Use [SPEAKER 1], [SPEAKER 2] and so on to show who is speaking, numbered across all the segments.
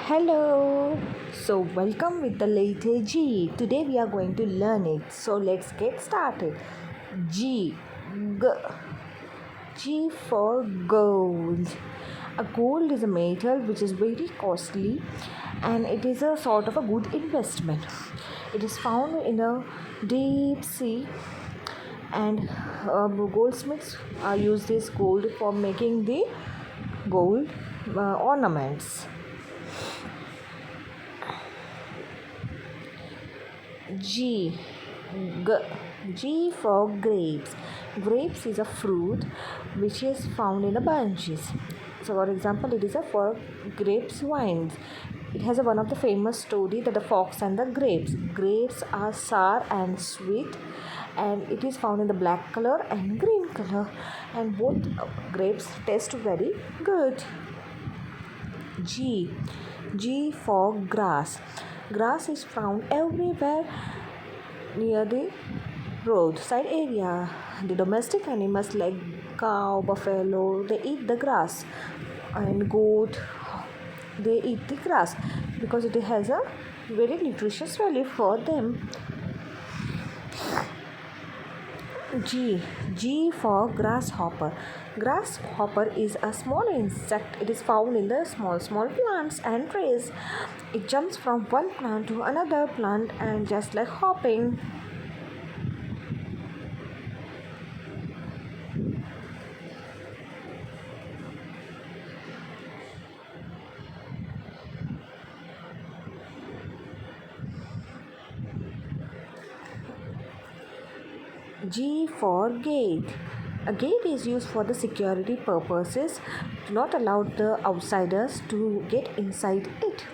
[SPEAKER 1] Hello. So welcome with the letter G. Today we are going to learn it. So let's get started. G. G. G for gold. A gold is a metal which is very costly and it is a sort of a good investment. It is found in a deep sea and goldsmiths use this gold for making the gold ornaments. G. G. G for grapes. Grapes is a fruit which is found in the bunches. So, for example, it is a for grapes wines. It has one of the famous story that the fox and the grapes. Grapes are sour and sweet, and it is found in the black color and green color, and both grapes taste very good. G. G for grass. Grass is found everywhere near the roadside area. The domestic animals like cow, buffalo, they eat the grass, and goat, they eat the grass because it has a very nutritious value for them. G. G for grasshopper. Grasshopper is a small insect. It is found in the small plants and trees. It jumps from one plant to another plant and just like hopping. G for gate. A gate is used for the security purposes to not allow the outsiders to get inside it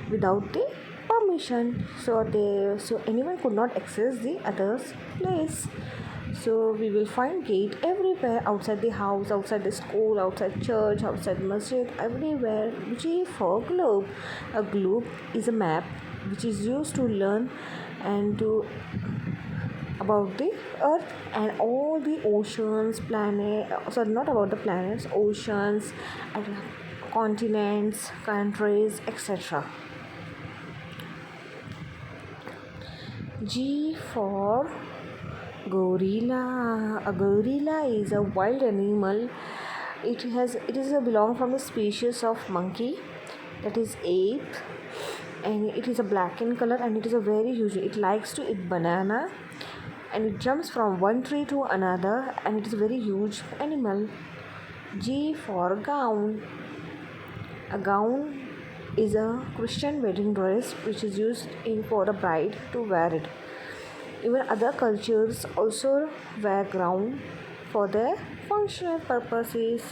[SPEAKER 1] without the permission. So anyone could not access the other's place. So we will find gate everywhere, outside the house, outside the school, outside church, outside masjid, everywhere. G for globe. A globe is a map which is used to learn and to about the earth and all the oceans, not about the planets, oceans and continents, countries, etc. G for gorilla. A gorilla is a wild animal. It is a belong from the species of monkey, that is ape, and it is a black in color and it is a very huge. It likes to eat banana and it jumps from one tree to another, and it is a very huge animal. G for gown. A gown is a Christian wedding dress which is used for a bride to wear it. Even other cultures also wear gown for their functional purposes.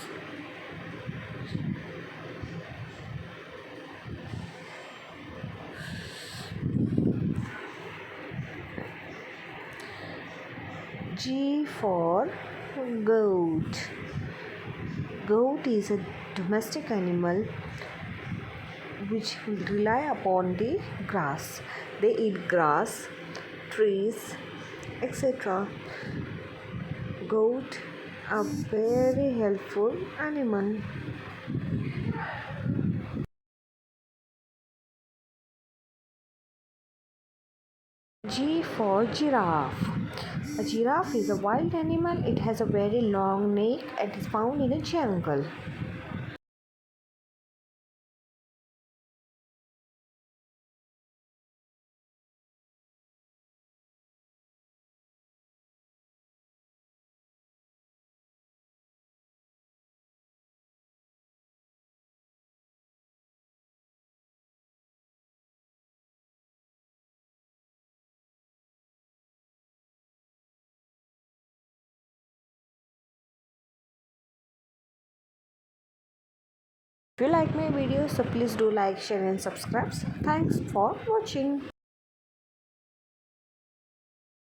[SPEAKER 1] G for goat. Goat is a domestic animal which rely upon the grass. They eat grass, trees, etc. Goat are very helpful animal. G for giraffe. A giraffe is a wild animal. It has a very long neck and is found in a jungle. If you like my videos, so please do like, share and subscribe. Thanks for watching.